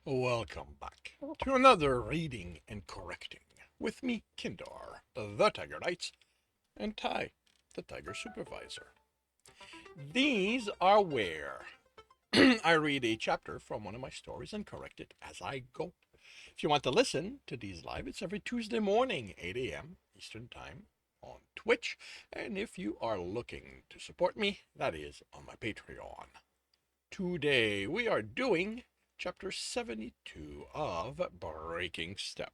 Welcome back to another reading and correcting with me, Kindar, the Tiger Knights, and Ty, the Tiger Supervisor. These are where I read a chapter from one of my stories and correct it as I go. If you want to listen to these live, it's every Tuesday morning, 8 a.m. Eastern Time on Twitch. And if you are looking to support me, that is on my Patreon. Today we are doing chapter 72 of Breaking Step.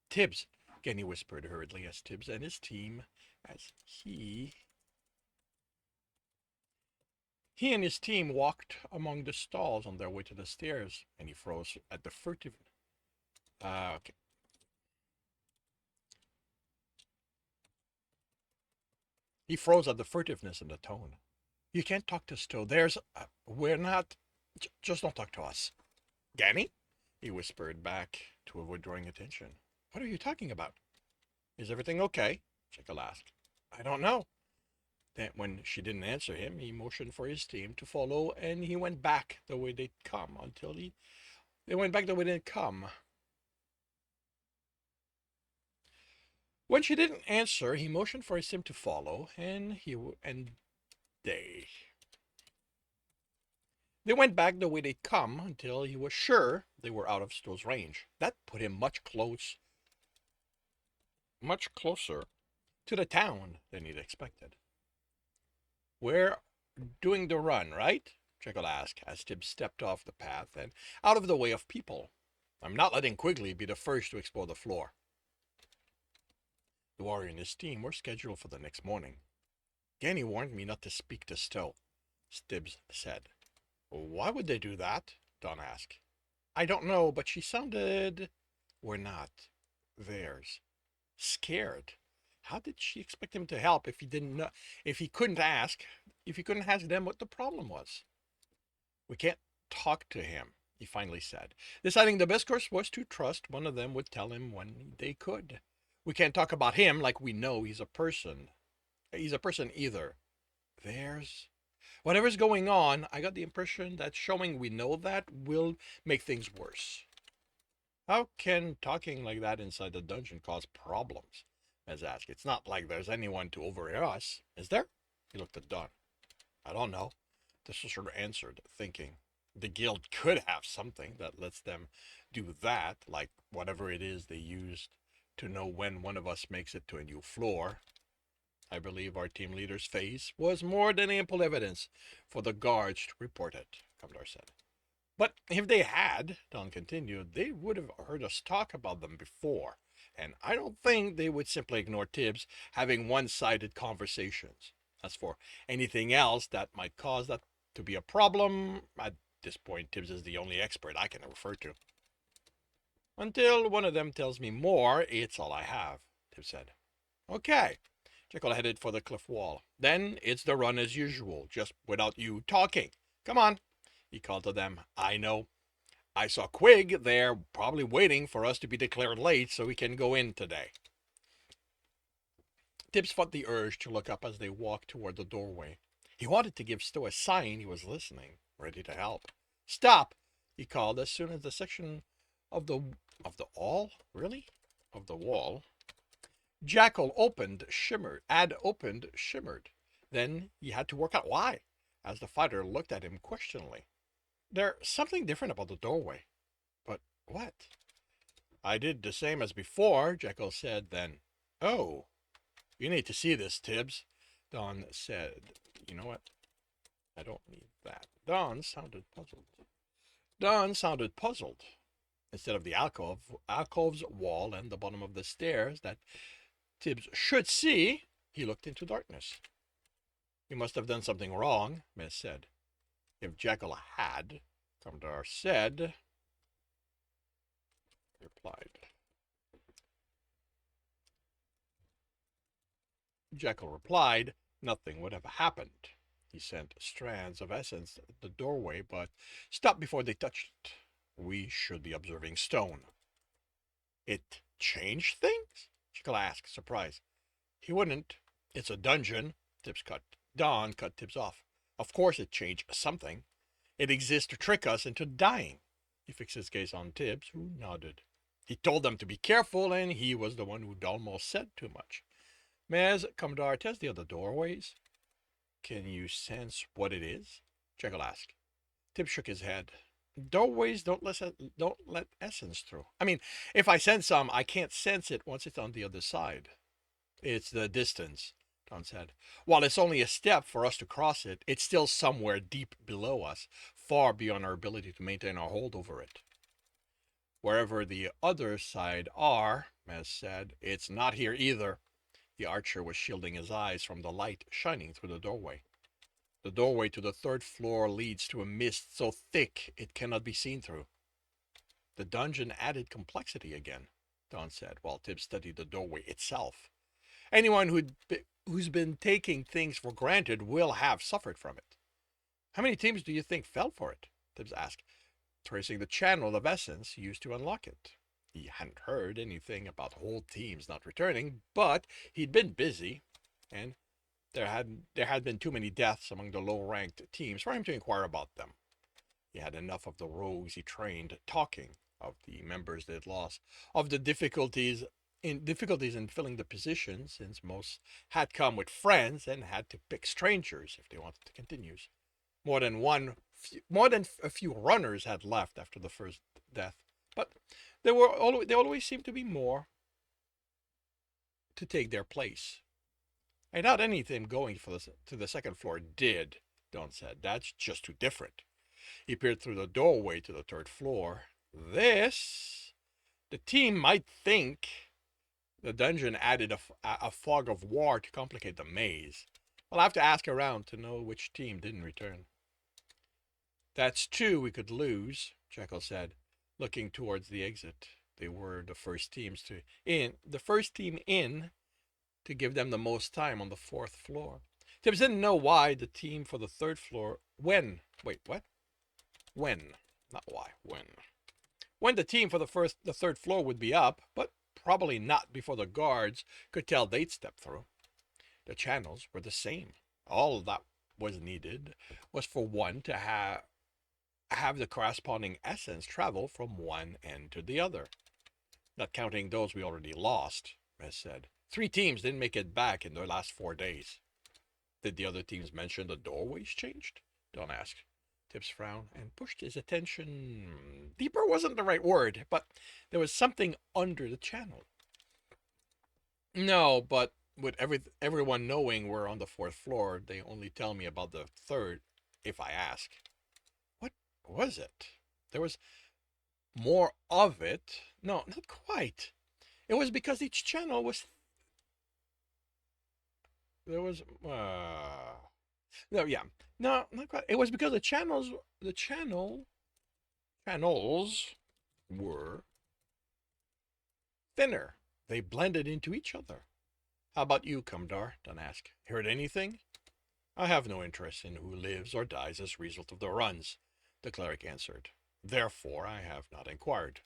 Tibs, Genny whispered hurriedly as Tibs and his team, as he and his team walked among the stalls on their way to the stairs, and he froze at the furtive. Okay. He froze at the furtiveness in the tone. You can't talk to Stowe. We're not. Just don't talk to us. Genny? He whispered back to avoid drawing attention. What are you talking about? Is everything okay? Jekyll asked. I don't know. Then, when she didn't answer him, he motioned for his team to follow, and he went back the way they'd come until they went back the way they'd come. When she didn't answer, he motioned for his team to follow, and they they went back the way they'd come until he was sure they were out of Stowe's range. That put him much closer to the town than he'd expected. We're doing the run, right? Jekyll asked as Tibbs stepped off the path and out of the way of people. I'm not letting Quigley be the first to explore the floor. The warrior and his team were scheduled for the next morning. Ganny warned me not to speak to Stowe, Tibbs said. Why would they do that? Don asked. I don't know, but she sounded... We're not. Theirs. Scared. How did she expect him to help if he didn't know, if he couldn't ask them what the problem was? We can't talk to him, he finally said, deciding the best course was to trust one of them would tell him when they could. We can't talk about him like we know he's a person. He's a person either. There's... Whatever's going on, I got the impression that showing we know that will make things worse. How can talking like that inside the dungeon cause problems? Mez asked. It's not like there's anyone to overhear us, is there? He looked at Don. I don't know. The sorcerer answered, thinking. The guild could have something that lets them do that, like whatever it is they used to know when one of us makes it to a new floor. I believe our team leader's face was more than ample evidence for the guards to report it, Commodore said. But if they had, Don continued, they would have heard us talk about them before, and I don't think they would simply ignore Tibbs having one-sided conversations. As for anything else that might cause that to be a problem, at this point Tibbs is the only expert I can refer to. Until one of them tells me more, it's all I have, Tibbs said. Okay. Jekyll headed for the cliff wall. Then it's the run as usual, just without you talking. Come on, he called to them. I know. I saw Quig there, probably waiting for us to be declared late so we can go in today. Tibbs fought the urge to look up as they walked toward the doorway. He wanted to give Stowe a sign he was listening, ready to help. Stop, he called as soon as the section of the wall, really? Of the wall. Jackal shimmered. Then he had to work out why, as the fighter looked at him questioningly. There's something different about the doorway. But what? I did the same as before, Jekyll said then. Oh, you need to see this, Tibbs, Don said. You know what? I don't need that. Don sounded puzzled. Instead of the alcove's wall and the bottom of the stairs that Tibbs should see, he looked into darkness. You must have done something wrong, Mez said. If Jekyll had, Commodore said, replied. Jekyll replied, nothing would have happened. He sent strands of essence at the doorway, but stopped before they touched it. We should be observing stone. It changed things? Jekyll asked, surprised. He wouldn't. It's a dungeon, Don cut Tibbs off. Of course it changed something. It exists to trick us into dying. He fixed his gaze on Tibs, who nodded. He told them to be careful, and he was the one who'd almost said too much. Maz, Commodore, test the other doorways. Can you sense what it is? Jekyll asked. Tibs shook his head. Doorways don't let essence through. I mean, if I sense some, I can't sense it once it's on the other side. It's the distance, Don said. While it's only a step for us to cross it, it's still somewhere deep below us, far beyond our ability to maintain our hold over it. Wherever the other side are, Mez said, it's not here either. The archer was shielding his eyes from the light shining through the doorway. The doorway to the third floor leads to a mist so thick it cannot be seen through. The dungeon added complexity again, Don said, while Tibbs studied the doorway itself. Anyone who's been taking things for granted will have suffered from it. How many teams do you think fell for it? Tibbs asked, tracing the channel of essence used to unlock it. He hadn't heard anything about whole teams not returning, but he'd been busy, and there had been too many deaths among the low-ranked teams for him to inquire about them. He had enough of the rogues he trained talking of the members they'd lost, of the difficulties in filling the position, since most had come with friends and had to pick strangers if they wanted to continue. More than a few runners had left after the first death, but there always seemed to be more to take their place. I doubt anything going to the second floor did, Don said. That's just too different. He peered through the doorway to the third floor. The team might think the dungeon added a fog of war to complicate the maze. I'll have to ask around to know which team didn't return. That's two we could lose, Jekyll said, looking towards the exit. They were the first team in to give them the most time on the fourth floor. Tibbs didn't know why the team for the third floor when not why, when the team for the third floor would be up, but probably not before the guards could tell they'd step through. The channels were the same. All that was needed was for one to have the corresponding essence travel from one end to the other. Not counting those we already lost, Mez said. 3 teams didn't make it back in the last 4 days. Did the other teams mention the doorways changed? Don asked. Tibbs frowned and pushed his attention. Deeper wasn't the right word, but there was something under the channel. No, but with everyone knowing we're on the 4th floor, they only tell me about the 3rd if I ask. What was it? There was more of it. No, not quite. It was because each channel was... There was... No, yeah. No, not quite. It was because the channels were thinner. They blended into each other. How about you, Commodore? Don asked. Heard anything? I have no interest in who lives or dies as a result of the runs, the cleric answered. Therefore, I have not inquired.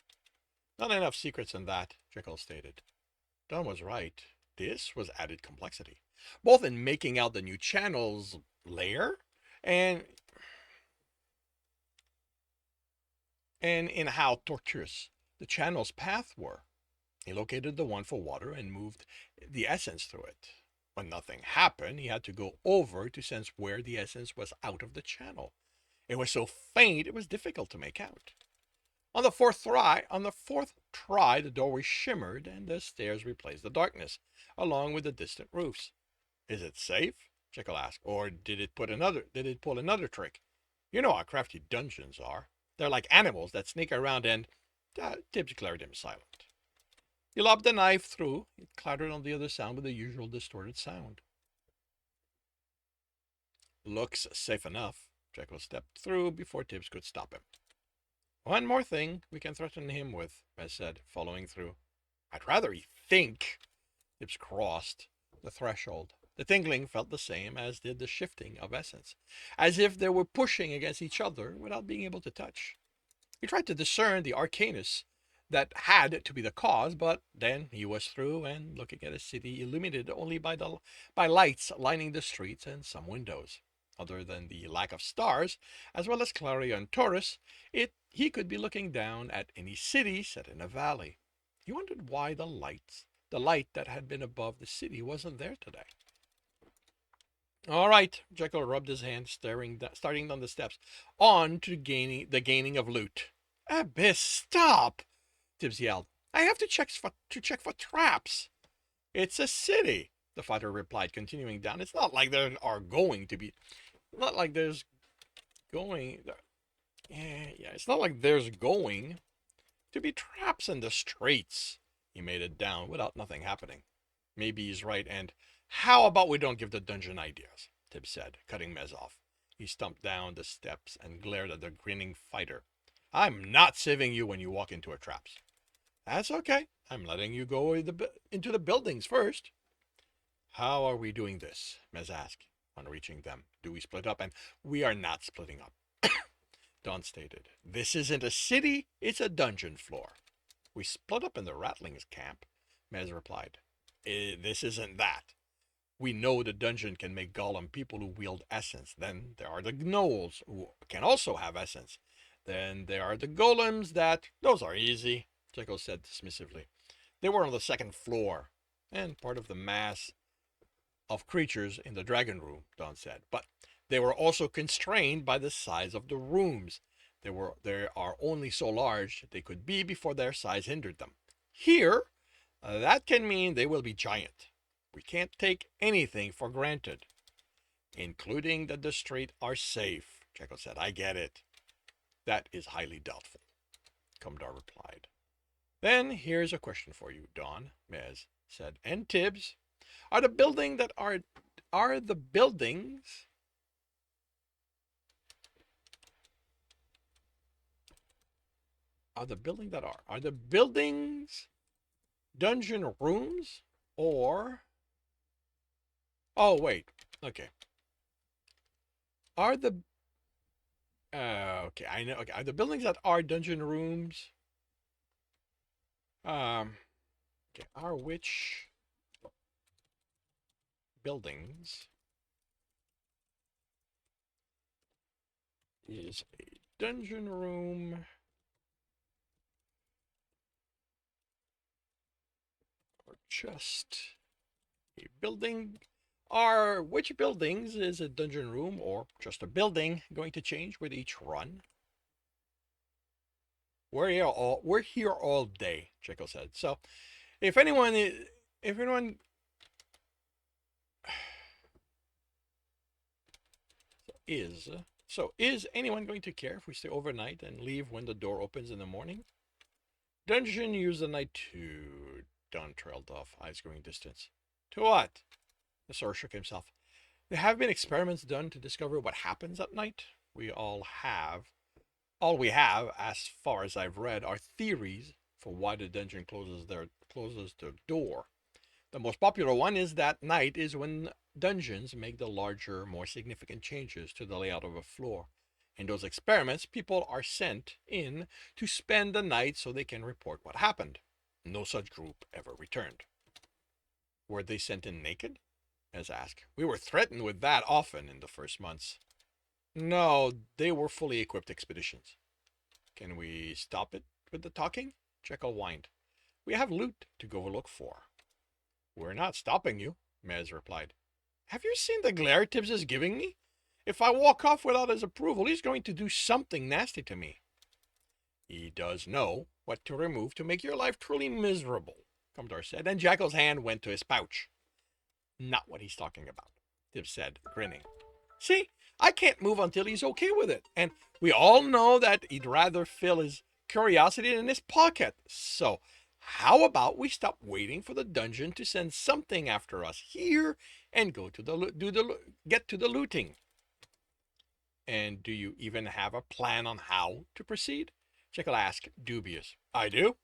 Not enough secrets in that, Jekyll stated. Don was right. This was added complexity, both in making out the new channel's layer and in how tortuous the channel's path were. He located the one for water and moved the essence through it. When nothing happened, he had to go over to sense where the essence was out of the channel. It was so faint it was difficult to make out. On the fourth try, the doorway shimmered and the stairs replaced the darkness, along with the distant roofs. Is it safe? Jekyll asked. Or did it pull another trick? You know how crafty dungeons are. They're like animals that sneak around and... Tibbs declared him silent. He lobbed the knife through. It clattered on the other side with the usual distorted sound. Looks safe enough. Jekyll stepped through before Tibbs could stop him. One more thing we can threaten him with, Mez said, following through. I'd rather he think. Tibbs crossed the threshold. The tingling felt the same as did the shifting of essence, as if they were pushing against each other without being able to touch. He tried to discern the arcanus that had to be the cause, but then he was through and looking at a city illuminated only by lights lining the streets and some windows. Other than the lack of stars, as well as Clarion Taurus, he could be looking down at any city set in a valley. He wondered why the light that had been above the city wasn't there today. All right, Jekyll rubbed his hand, starting down the steps, on to the gaining of loot. Abyss, stop! Tibs yelled. I have to check for traps. It's a city, the fighter replied, continuing down. It's not like there are going to be. Not like there's going. Yeah, it's not like there's going to be traps in the streets. He made it down without nothing happening. Maybe he's right, and how about we don't give the dungeon ideas? Tibs said, cutting Mez off. He stumped down the steps and glared at the grinning fighter. I'm not saving you when you walk into a traps. That's okay. I'm letting you go into the buildings first. How are we doing this? Mez asked, on reaching them. Do we split up? And we are not splitting up. Don stated. This isn't a city, it's a dungeon floor. We split up in the Ratlings camp, Mez replied. This isn't that. We know the dungeon can make golem people who wield essence. Then there are the gnolls, who can also have essence. Then there are the golems those are easy, Jekyll said dismissively. They were on the second floor, and part of the mass of creatures in the dragon room, Don said. But they were also constrained by the size of the rooms. They are only so large they could be before their size hindered them. Here, that can mean they will be giant. We can't take anything for granted, including that the streets are safe, Jekyll said. I get it. That is highly doubtful, Cumdar replied. Then here's a question for you, Don, Mez said. And Tibs, are the buildings are the buildings dungeon rooms or wait, okay. Are the okay, I know. Okay, are the buildings that are dungeon rooms okay, are which buildings is a dungeon room or just a building? Are which buildings is a dungeon room or just a building going to change with each run? We're here all day, Jekyll said. So if anyone is anyone going to care if we stay overnight and leave when the door opens in the morning? Dungeon use the night too, Don trailed off, eyes going distance. To what? The sorcerer shook himself. There have been experiments done to discover what happens at night. All we have, as far as I've read, are theories for why the dungeon closes the door. The most popular one is that night is when dungeons make the larger, more significant changes to the layout of a floor. In those experiments, people are sent in to spend the night so they can report what happened. No such group ever returned. Were they sent in naked? As asked. We were threatened with that often in the first months. No, they were fully equipped expeditions. Can we stop it with the talking? Jekyll whined. We have loot to go look for. We're not stopping you, Mez replied. Have you seen the glare Tibs is giving me? If I walk off without his approval, he's going to do something nasty to me. He does know what to remove to make your life truly miserable, Cumdar said, and Jekyll's hand went to his pouch. Not what he's talking about, Tibs said, grinning. See, I can't move until he's okay with it, and we all know that he'd rather fill his curiosity in his pocket. So how about we stop waiting for the dungeon to send something after us here and go to get to the looting? And do you even have a plan on how to proceed? Jekyll asked, dubious. I do.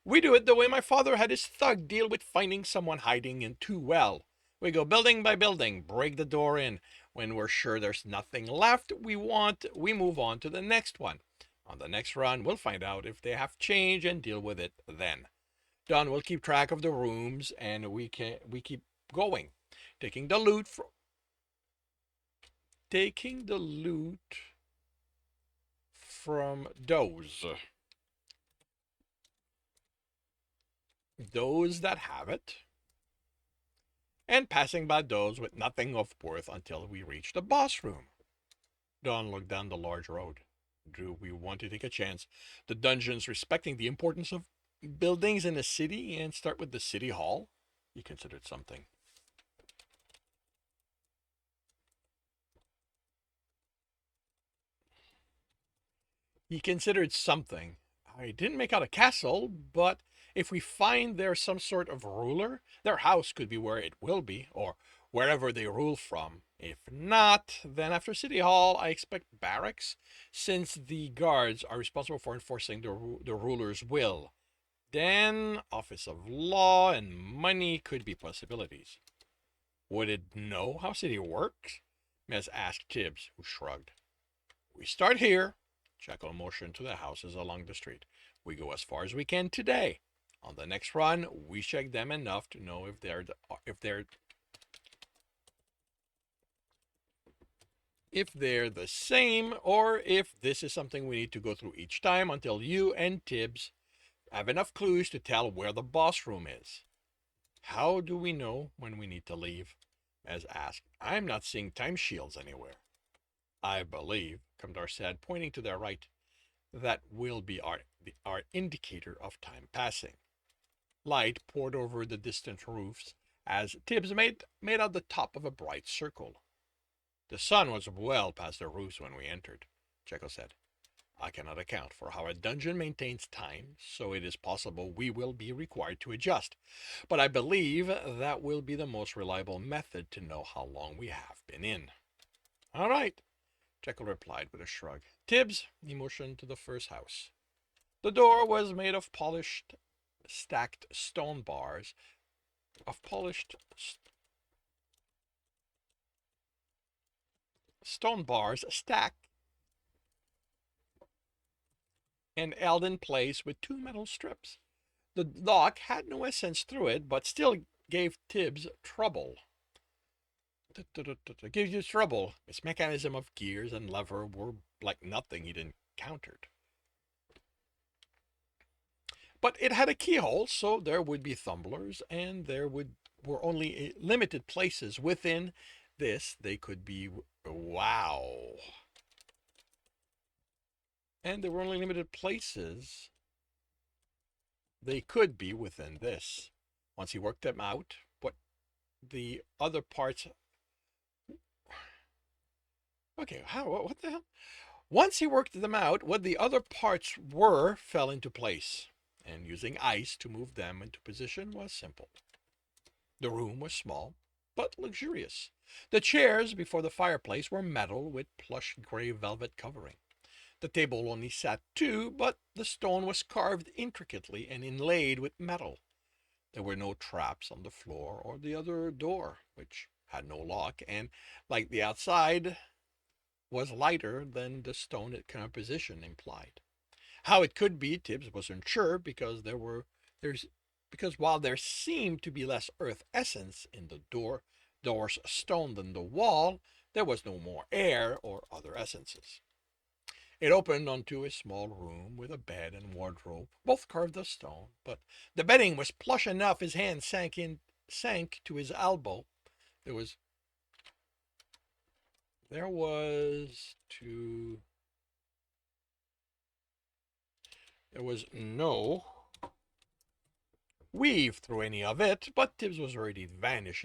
We do it the way my father had his thug deal with finding someone hiding in too well. We go building by building, break the door in. When we're sure there's nothing left we move on to the next one. On the next run, we'll find out if they have changed and deal with it then. Don will keep track of the rooms, and we keep going, taking the loot taking the loot from those that have it, and passing by those with nothing of worth until we reach the boss room. Don looked down the large road. Do we want to take a chance? The dungeons respecting the importance of buildings in a city and start with the city hall? He considered something. He considered something. I didn't make out a castle, but if we find there's some sort of ruler, their house could be where it will be, or wherever they rule from. If not, then after City Hall, I expect barracks, since the guards are responsible for enforcing the ruler's will. Then, Office of Law and money could be possibilities. Would it know how City works? Mez asked Tibs, who shrugged. We start here. Jekyll motioned to the houses along the street. We go as far as we can today. On the next run, we check them enough to know if they're the same, or if this is something we need to go through each time until you and Tibs have enough clues to tell where the boss room is. How do we know when we need to leave? As asked. I'm not seeing time shields anywhere. I believe, Kamdar said, pointing to their right, that will be our indicator of time passing. Light poured over the distant roofs as Tibbs made out the top of a bright circle. The sun was well past the roofs when we entered, Jekyll said. I cannot account for how a dungeon maintains time, so it is possible we will be required to adjust. But I believe that will be the most reliable method to know how long we have been in. All right, Jekyll replied with a shrug. Tibbs, he motioned to the first house. The door was made of polished, stacked stone bars, stacked and held in place with two metal strips. The lock had no essence through it, but still gave Tibbs trouble. Gives you trouble. Its mechanism of gears and lever were like nothing he'd encountered. But it had a keyhole, so there would be tumblers, and were only limited places within this. They could be wow. And there were only limited places they could be within this. Once he worked them out, what the other parts. Okay, what the hell? Once he worked them out, what the other parts were fell into place, and using ice to move them into position was simple. The room was small, but luxurious. The chairs before the fireplace were metal with plush gray velvet covering. The table only sat two, but the stone was carved intricately and inlaid with metal. There were no traps on the floor or the other door, which had no lock, and, like the outside, was lighter than the stone composition implied. How it could be, Tibbs wasn't sure, because while there seemed to be less earth essence in the door's stone than the wall, there was no more air or other essences. It opened onto a small room with a bed and wardrobe, both carved of stone, but the bedding was plush enough his hand sank to his elbow. There was no weave through any of it, but Tibbs was worried he'd vanish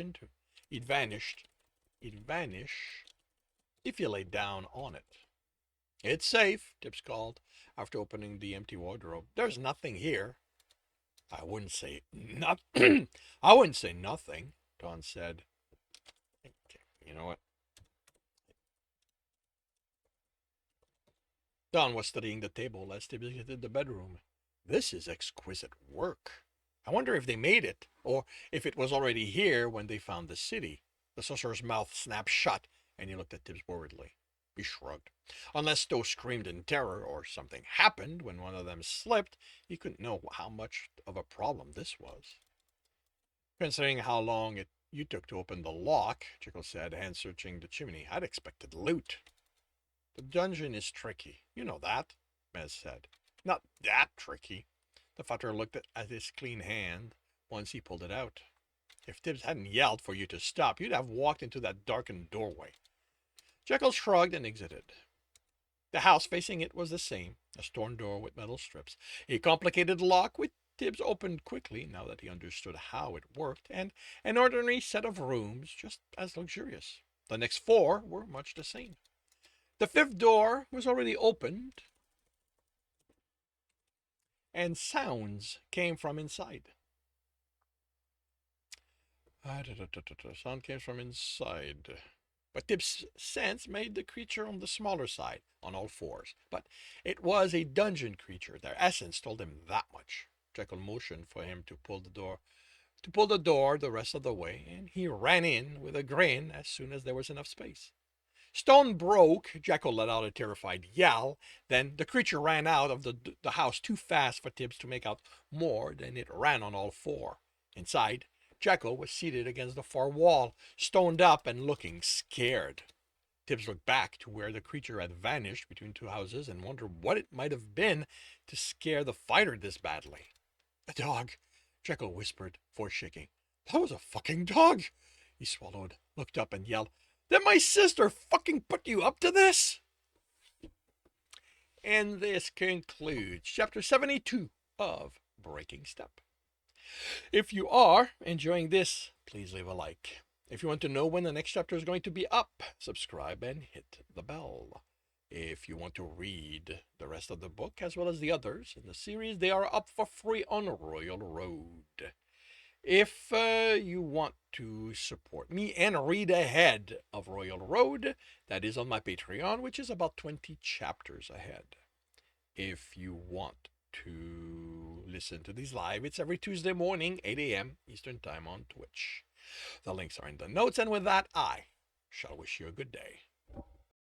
if he lay down on it. It's safe, Tibbs called after opening the empty wardrobe. There's nothing here. I wouldn't say nothing. I wouldn't say nothing, Don said. You know what? Don was studying the table as Tibbs entered the bedroom. This is exquisite work. I wonder if they made it, or if it was already here when they found the city. The sorcerer's mouth snapped shut, and he looked at Tibbs worriedly. He shrugged. Unless Stowe screamed in terror or something happened when one of them slipped, he couldn't know how much of a problem this was. Considering how long it you took to open the lock, Jekyll said, hand searching the chimney. I'd expected loot. The dungeon is tricky. You know that, Mez said. Not that tricky. The Futter looked at his clean hand once he pulled it out. If Tibs hadn't yelled for you to stop, you'd have walked into that darkened doorway. Jekyll shrugged and exited. The house facing it was the same, a stone door with metal strips. A complicated lock which Tibs opened quickly now that he understood how it worked, and an ordinary set of rooms just as luxurious. The next four were much the same. The fifth door was already opened, and sounds came from inside. Sound came from inside. But Tib's sense made the creature on the smaller side, on all fours. But it was a dungeon creature. Their essence told him that much. Jekyll motioned for him to pull the door the rest of the way, and he ran in with a grin as soon as there was enough space. Stone broke. Jekyll let out a terrified yell. Then the creature ran out of the house too fast for Tibs to make out more than it ran on all four. Inside, Jekyll was seated against the far wall, stoned up and looking scared. Tibs looked back to where the creature had vanished between two houses and wondered what it might have been to scare the fighter this badly. A dog, Jekyll whispered, voice shaking. That was a fucking dog. He swallowed, looked up and yelled, Then my sister fucking put you up to this? And this concludes chapter 72 of Breaking Step. If you are enjoying this, please leave a like. If you want to know when the next chapter is going to be up, subscribe and hit the bell. If you want to read the rest of the book as well as the others in the series, they are up for free on Royal Road. If you want to support me and read ahead of Royal Road, that is on my Patreon, which is about 20 chapters ahead. If you want to listen to these live, it's every Tuesday morning, 8 a.m. Eastern Time on Twitch. The links are in the notes, and with that, I shall wish you a good day.